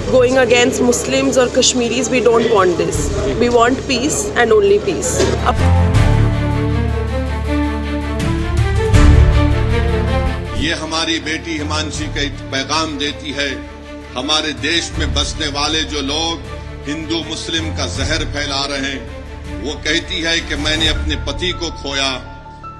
going against Muslims or Kashmiris. We don't want this. We want peace and only peace. ये हमारी बेटी हिमांशी का एक पैगाम देती है। हमारे देश में बसने वाले जो लोग हिंदू मुस्लिम का जहर फैला रहे हैं, वो कहती है कि मैंने अपने पति को खोया,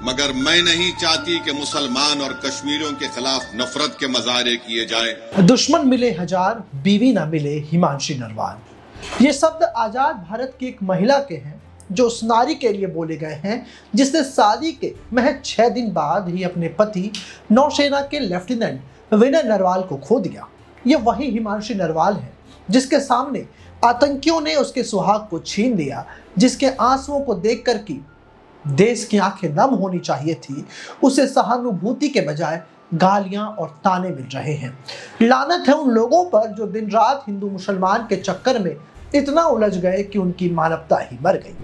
मगर मैं नहीं चाहती कि मुसलमान और कश्मीरियों के खिलाफ नफरत के मजारे किए जाएं। दुश्मन मिले हजार, बीवी ना मिले हिमांशी नरवाल। ये शब्द आजाद भारत की एक महिला के हैं जो उस नारी के लिए बोले गए हैं जिसने शादी के महज 6 दिन बाद ही अपने पति नौसेना के लेफ्टिनेंट विनय नरवाल को खो दिया। ये वही हिमांशी नरवाल है जिसके सामने आतंकियों ने उसके सुहाग को छीन लिया, जिसके आंसुओं को देखकर की देश की आंखें नम होनी चाहिए थी, उसे सहानुभूति के बजाय गालियां और ताने मिल रहे हैं। लानत है उन लोगों पर जो दिन रात हिंदू मुसलमान के चक्कर में इतना उलझ गए कि उनकी मानवता ही मर गई।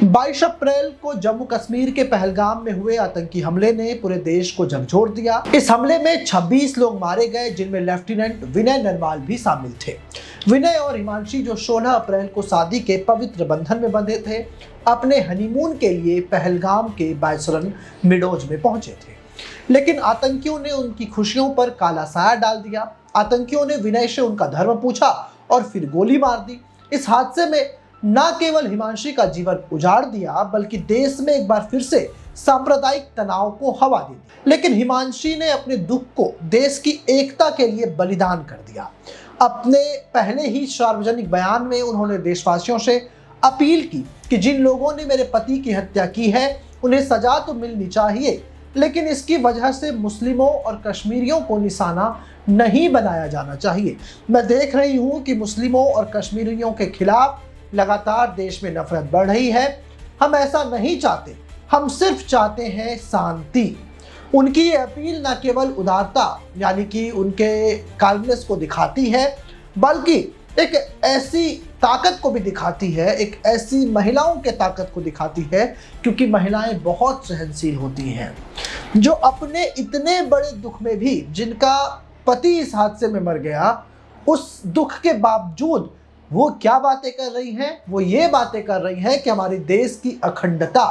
22 अप्रैल को जम्मू कश्मीर के पहलगाम में हुए आतंकी हमले ने पूरे देश को झकझोर दिया। इस हमले में 26 लोग मारे गए, जिनमें लेफ्टिनेंट विनय नरवाल भी शामिल थे। विनय और हिमांशी जो 16 अप्रैल को शादी के पवित्र बंधन में बंधे थे, अपने हनीमून के लिए पहलगाम के बायसरन मिडोज में पहुंचे थे, लेकिन आतंकियों ने उनकी खुशियों पर काला साया डाल दिया। आतंकियों ने विनय से उनका धर्म पूछा और फिर गोली मार दी। इस हादसे में न केवल हिमांशी का जीवन उजाड़ दिया, बल्कि देश में एक बार फिर से सांप्रदायिक तनाव को हवा दे दी। लेकिन हिमांशी ने अपने दुख को देश की एकता के लिए बलिदान कर दिया। अपने पहले ही सार्वजनिक बयान में उन्होंने देशवासियों से अपील की कि जिन लोगों ने मेरे पति की हत्या की है उन्हें सजा तो मिलनी चाहिए, लेकिन इसकी वजह से मुस्लिमों और कश्मीरियों को निशाना नहीं बनाया जाना चाहिए। मैं देख रही हूं कि मुस्लिमों और कश्मीरियों के खिलाफ लगातार देश में नफरत बढ़ रही है। हम ऐसा नहीं चाहते, हम सिर्फ चाहते हैं शांति। उनकी ये अपील न केवल उदारता यानी कि उनके काइंडनेस को दिखाती है, बल्कि एक ऐसी ताकत को भी दिखाती है, एक ऐसी महिलाओं के ताकत को दिखाती है, क्योंकि महिलाएं बहुत सहनशील होती हैं, जो अपने इतने बड़े दुख में भी, जिनका पति इस हादसे में मर गया, उस दुख के बावजूद वो क्या बातें कर रही हैं? वो ये बातें कर रही हैं कि हमारे देश की अखंडता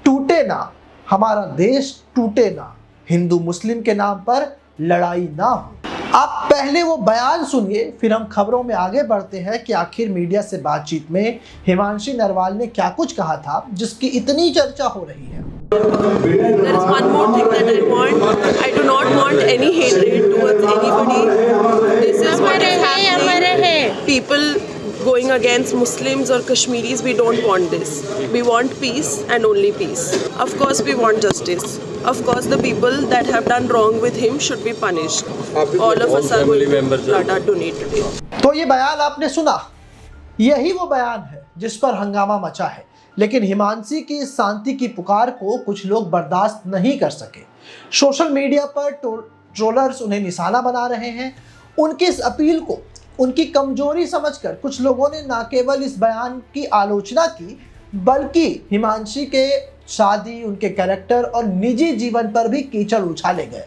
टूटे ना, हमारा देश टूटे ना, हिंदू मुस्लिम के नाम पर लड़ाई ना हो। आप पहले वो बयान सुनिए, फिर हम खबरों में आगे बढ़ते हैं कि आखिर मीडिया से बातचीत में हिमांशी नरवाल ने क्या कुछ कहा था जिसकी इतनी चर्चा हो रही है। There is one more thing that I want. I do not want any hatred towards anybody. This is what is happening. People going against Muslims or Kashmiris. We don't want this. We want peace and only peace. Of course, we want justice. Of course, the people that have done wrong with him should be punished. All of us are going to blood donate today. तो ये बयान आपने सुना, यही वो बयान है जिस पर हंगामा मचा है। लेकिन हिमांशी की इस शांति की पुकार को कुछ लोग बर्दाश्त नहीं कर सके। सोशल मीडिया पर ट्रोलर्स उन्हें निशाना बना रहे हैं। उनकी इस अपील को उनकी कमजोरी समझकर कुछ लोगों ने न केवल इस बयान की आलोचना की, बल्कि हिमांशी के शादी, उनके कैरेक्टर और निजी जीवन पर भी कीचड़ उछाले गए।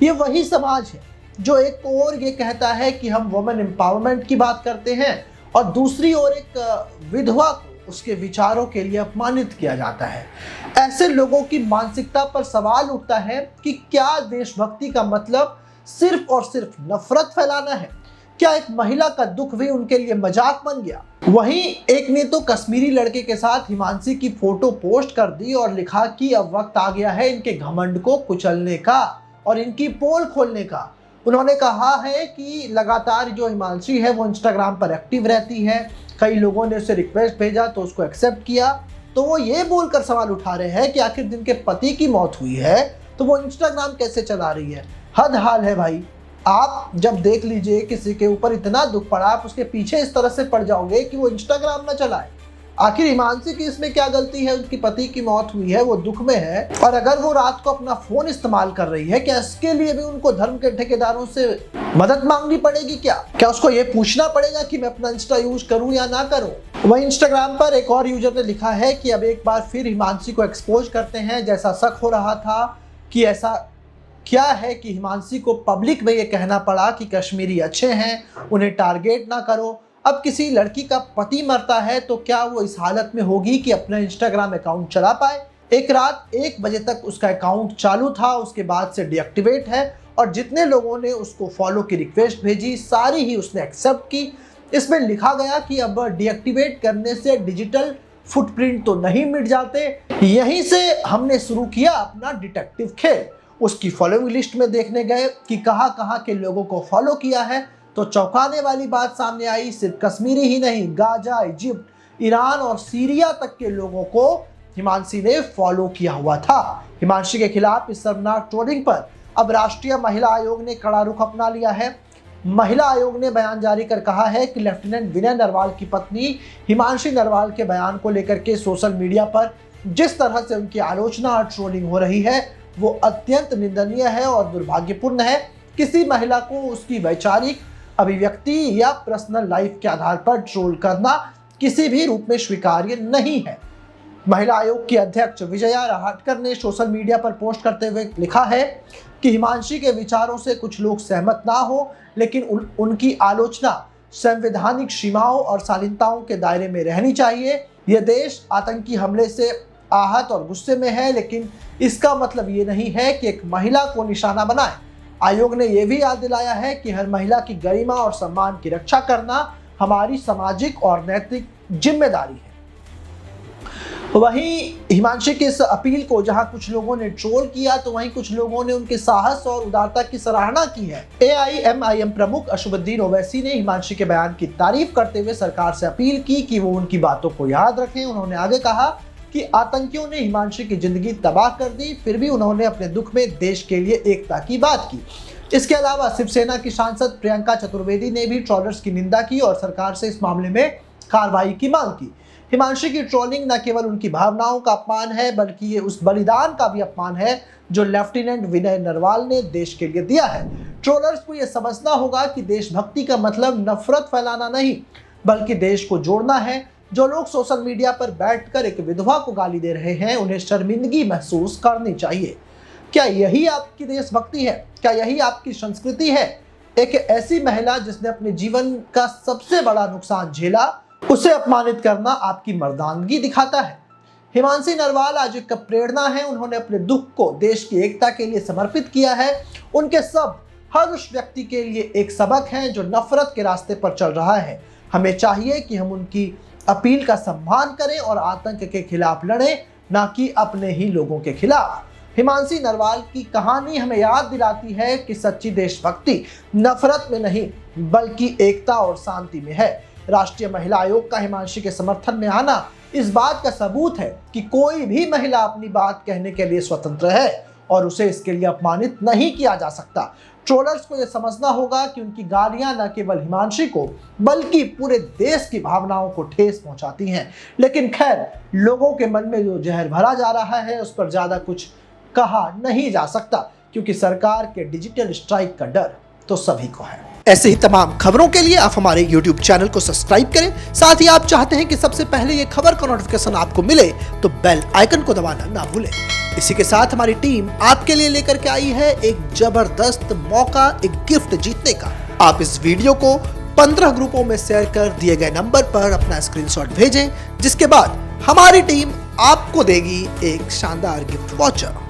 ये वही समाज है जो एक ओर ये कहता है कि हम वुमेन एम्पावरमेंट की बात करते हैं और दूसरी ओर एक विधवा को उसके विचारों के लिए अपमानित किया जाता है। ऐसे लोगों की मानसिकता पर सवाल उठता है कि क्या देशभक्ति का मतलब सिर्फ और सिर्फ नफरत फैलाना है? क्या एक महिला का दुख भी उनके लिए मजाक बन गया? वहीं एक ने तो कश्मीरी लड़के के साथ हिमांशी की फोटो पोस्ट कर दी और लिखा कि अब वक्त आ गया है इनके घमंड को कुचलने का और इनकी पोल खोलने का। उन्होंने कहा है कि लगातार जो हिमांशी है वो इंस्टाग्राम पर एक्टिव रहती है। कई लोगों ने उसे रिक्वेस्ट भेजा तो उसको एक्सेप्ट किया। तो वो ये बोलकर सवाल उठा रहे हैं कि आखिर जिनके पति की मौत हुई है तो वो इंस्टाग्राम कैसे चला रही है? हद हाल है भाई। आप जब देख लीजिए किसी के ऊपर इतना दुख पड़ा, आप उसके पीछे इस तरह से पड़ जाओगे कि वो इंस्टाग्राम ना चलाए। आखिर हिमांशी की इसमें क्या गलती है? उसकी पति की मौत हुई है, वो दुख में है, और अगर वो रात को अपना फोन इस्तेमाल कर रही है, क्या इसके लिए भी उनको धर्म के ठेकेदारों से मदद मांगनी पड़ेगी? क्या उसको ये पूछना पड़ेगा कि मैं अपना इंस्टा यूज करूं या ना करूं? वहीं इंस्टाग्राम पर एक और यूजर ने लिखा है कि अब एक बार फिर हिमांशी को एक्सपोज करते हैं, जैसा शक हो रहा था कि ऐसा क्या है कि हिमांशी को पब्लिक में ये कहना पड़ा कि कश्मीरी अच्छे हैं, उन्हें टारगेट ना करो। अब किसी लड़की का पति मरता है तो क्या वो इस हालत में होगी कि अपना इंस्टाग्राम अकाउंट चला पाए? एक रात 1 बजे तक उसका अकाउंट चालू था, उसके बाद से डीएक्टिवेट है और जितने लोगों ने उसको फॉलो की रिक्वेस्ट भेजी सारी ही उसने एक्सेप्ट की। इसमें लिखा गया कि अब डीएक्टिवेट करने से डिजिटल फुटप्रिंट तो नहीं मिट जाते। यहीं से हमने शुरू किया अपना डिटेक्टिव खेल। उसकी फॉलोइंग लिस्ट में देखने गए कि कहाँ कहाँ के लोगों को फॉलो किया है, तो चौंकाने वाली बात सामने आई। सिर्फ कश्मीरी ही नहीं, गाजा, इजिप्ट, ईरान और सीरिया तक के लोगों को हिमांशी ने फॉलो किया हुआ था। हिमांशी के खिलाफ इस शर्मनाक ट्रोलिंग पर अब राष्ट्रीय महिला आयोग ने कड़ा रुख अपना लिया है। महिला आयोग ने बयान जारी कर कहा है कि लेफ्टिनेंट विनय नरवाल की पत्नी हिमांशी नरवाल के बयान को लेकर के सोशल मीडिया पर जिस तरह से उनकी आलोचना और ट्रोलिंग हो रही है वो अत्यंत निंदनीय है और दुर्भाग्यपूर्ण है। किसी महिला को उसकी वैचारिक अभिव्यक्ति या पर्सनल लाइफ के आधार पर ट्रोल करना किसी भी रूप में स्वीकार्य नहीं है। महिला आयोग की अध्यक्ष विजया राहटकर ने सोशल मीडिया पर पोस्ट करते हुए लिखा है कि हिमांशी के विचारों से कुछ लोग सहमत ना हो, लेकिन उनकी आलोचना संवैधानिक सीमाओं और शालीनताओं के दायरे में रहनी चाहिए। यह देश आतंकी हमले से आहत और गुस्से में है, लेकिन इसका मतलब ये नहीं है कि एक महिला को निशाना बनाए। आयोग ने यह भी याद दिलाया है कि हर महिला की गरिमा और सम्मान की रक्षा करना हमारी सामाजिक और नैतिक जिम्मेदारी है। वहीं हिमांशी की इस अपील को जहां कुछ लोगों ने ट्रोल किया तो वहीं कुछ लोगों ने उनके साहस और उदारता की सराहना की है। AIMIM प्रमुख असदुद्दीन ओवैसी ने हिमांशी के बयान की तारीफ करते हुए सरकार से अपील की कि वो उनकी बातों को याद रखें। उन्होंने आगे कहा कि आतंकियों ने हिमांशी की जिंदगी तबाह कर दी, फिर भी उन्होंने अपने दुख में देश के लिए एकता की बात की। इसके अलावा शिवसेना की सांसद प्रियंका चतुर्वेदी ने भी ट्रोलर्स की निंदा की और सरकार से इस मामले में कार्रवाई की मांग की। हिमांशी की ट्रोलिंग न केवल उनकी भावनाओं का अपमान है, बल्कि ये उस बलिदान का भी अपमान है जो लेफ्टिनेंट विनय नरवाल ने देश के लिए दिया है। ट्रोलर्स को यह समझना होगा कि देशभक्ति का मतलब नफरत फैलाना नहीं, बल्कि देश को जोड़ना है। जो लोग सोशल मीडिया पर बैठकर एक विधवा को गाली दे रहे हैं, उन्हें शर्मिंदगी महसूस करनी चाहिए। क्या यही आपकी देशभक्ति है? क्या यही आपकी संस्कृति है? एक ऐसी महिला जिसने अपने जीवन का सबसे बड़ा नुकसान झेला, उसे अपमानित करना आपकी मर्दानगी दिखाता है। हिमांशी नरवाल आज एक प्रेरणा है। उन्होंने अपने दुख को देश की एकता के लिए समर्पित किया है। उनके शब्द हर उस व्यक्ति के लिए एक सबक है जो नफरत के रास्ते पर चल रहा है। हमें चाहिए कि हम उनकी अपील का सम्मान करें और आतंक के खिलाफ लड़ें, ना कि अपने ही लोगों के खिलाफ। हिमांशी नरवाल की कहानी हमें याद दिलाती है कि सच्ची देशभक्ति नफरत में नहीं, बल्कि एकता और शांति में है। राष्ट्रीय महिला आयोग का हिमांशी के समर्थन में आना इस बात का सबूत है कि कोई भी महिला अपनी बात कहने के लिए स्वतंत्र है और उसे इसके लिए अपमानित नहीं किया जा सकता। ट्रोलर्स को यह समझना होगा कि उनकी गालियां न केवल हिमांशी को बल्कि पूरे देश की भावनाओं को ठेस पहुंचाती हैं। लेकिन खैर, लोगों के मन में जो जहर भरा जा रहा है उस पर ज्यादा कुछ कहा नहीं जा सकता, क्योंकि सरकार के डिजिटल स्ट्राइक का डर तो सभी को है। ऐसे ही तमाम खबरों के लिए आप हमारे YouTube चैनल को सब्सक्राइब करें। साथ ही आप चाहते हैं कि सबसे पहले ये खबर का नोटिफिकेशन आपको मिले तो बेल आइकन को दबाना ना भूलें। इसी के साथ हमारी टीम आपके लिए लेकर के आई है एक जबरदस्त मौका, एक गिफ्ट जीतने का। आप इस वीडियो को 15 ग्रुपों में शेयर कर दिए गए नंबर पर अपना स्क्रीनशॉट भेजें, जिसके बाद हमारी टीम आपको देगी एक शानदार गिफ्ट वाउचर।